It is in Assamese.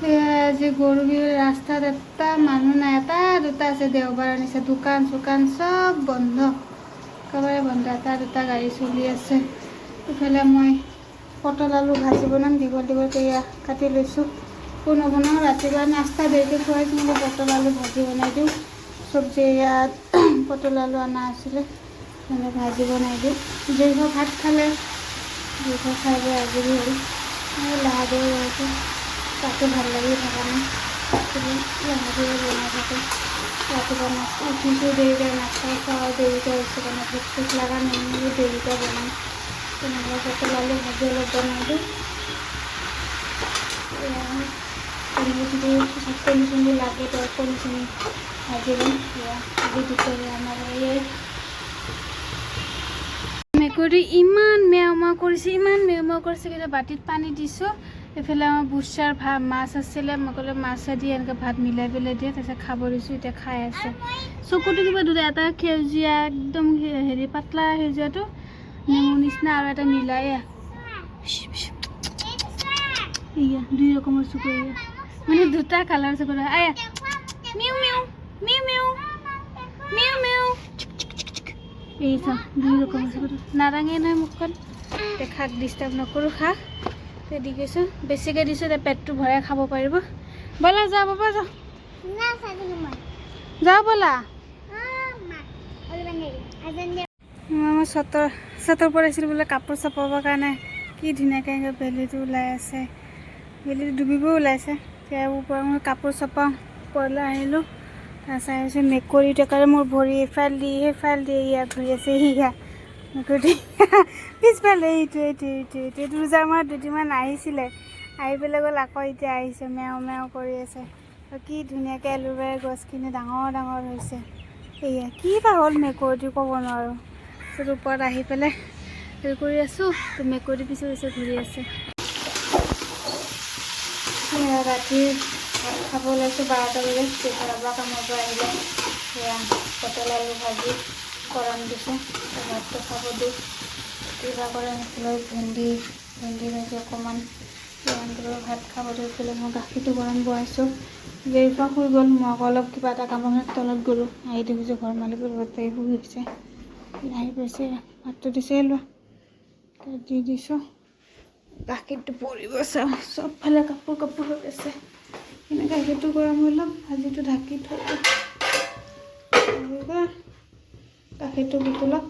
আজি গৰু বিহুৰ ৰাস্তাত এটা মানুহ নাই, এটা দুটা আছে। দেওবাৰ আনিছে, দোকান চোকান চব বন্ধ, একেবাৰে বন্ধ। এটা দুটা গাড়ী চলি আছে। ইফালে মই পটল আলু ভাজি বনাম, দীঘল এয়া কাটি লৈছোঁ। কোনো বনাওঁ, ৰাতিপুৱা নাস্তা দেৰিকৈ খুৱাইছোঁ, মই পটল আলু ভাজি বনাই দিওঁ। চব্জি ইয়াত পটল আলু অনা আছিলে, মানে ভাজি বনাই দিওঁ। জৈৱ ভাত খালে, জৈৱ খাই বৈ আজৰি হ'ল। লাহে ধীৰে গৈছোঁ, তাতো ভাল লাগি থকা নাই, লাহে ধীৰে বনাই থাকোঁ। ৰাতিপুৱা নাস্তা উঠিছোঁ দেৰিকৈ, নাস্তা খোৱা দেৰিকৈ হৈছে, কাৰণে ভোক চোক লগা নাই, দেৰিকৈ বনাম। তেনেকৈ পটল আলু ভাজি অলপ বনাই দিওঁ। কণী চণী লাগে, কণী চণী ভাজি দিম। আজি দুপৰীয়া আমাৰ এই মেকুৰী ইমান মেও মেও কৰিছে, কিন্তু বাতিত পানী দিছোঁ। এইফালে আমাৰ বুচাৰ মাছ আছিলে, মই ক'লে মাছে দি এনেকৈ ভাত মিলাই পেলাই দিয়ে, তাৰপিছত খাব দিছোঁ। এতিয়া খাই আছে। চকুটো কিবা দুটা, এটা সেউজীয়া একদম হেৰি পাতলা সেউজীয়াটো নেমু নিচিনা, আৰু এটা নীলা। এয়া দুই ৰকমৰ চকু, মানে দুটা কালাৰ চকু। আয়া meow meow meow meow meow meow, এই চাওঁ দুই ৰকমৰ চকুটো। নাৰাঙে নহয় মুখখন, দেখাক ডিষ্টাৰ্ব নকৰোঁ। খা দি গৈছোঁ, বেছিকৈ দিছোঁ, এতিয়া পেটটো ভৰাই খাব পাৰিব। ব'লা যাওঁ বাবা, যাওঁ যাওঁ ব'লা। মই চতৰ পৰিছিলোঁ বোলে কাপোৰ চাপাবৰ কাৰণে। কি ধুনীয়াকৈ এনেকৈ বেলিটো ওলাই আছে, বেলিটো ডুবিবও ওলাইছে। তেওঁৰ পৰা মই কাপোৰ চপাওঁ, পৰলৈ আহিলোঁ। চাই আছোঁ মেকুৰী টেকাৰে মোৰ ভৰি এফাল দি সেইফাল দি ইয়াত ঘূৰি আছে। সিয়া মেকুৰী পিছফালে এইটো ৰোজাৰ মাহত দুদিনমান আহিছিলে, আহি পেলাই গ'ল, আকৌ এতিয়া আহিছে, মেও মেও কৰি আছে। কি ধুনীয়াকৈ এলোভেৰা গছখিনি ডাঙৰ ডাঙৰ হৈছে। এয়া কি বা হ'ল মেকুৰীটো, ক'ব নোৱাৰোঁ। ওপৰত আহি পেলাই হেৰি কৰি আছোঁ, তো মেকুৰী পিছে পিছে ঘূৰি আছে। ৰাতি ভাত খাব ওলাইছোঁ, 12টা বজাত। দেউতাৰ কামৰ পৰা আহিলে, সেয়া পটল আলু ভাজি গৰম দিছোঁ, ভাতটো খাব দিওঁ। কিবা কৰে লৈ ভেন্দি ভাজি অকণমান ভাত খাব দিওঁ। পেলাই মই গাখীৰটো গৰম বহাইছোঁ। জেৰিফা শুই গ'ল, মই আকৌ অলপ কিবা এটা কামত তলত গ'লোঁ। আহি দেখিছোঁ ঘৰ মালিকৰ ঘৰতে শুই গৈছে, আহি পাইছে, ভাতটো দিছে, লোৱা দি দিছোঁ। গাখীৰটো পৰিব, চাওঁ চবফালে কাপোৰ হৈ আছে। এনেকৈ গাখীৰটো গৰম হৈ ল'ম, ভাজিটো ঢাকি থৈ দিওঁ। গাখীৰটো বিতলক।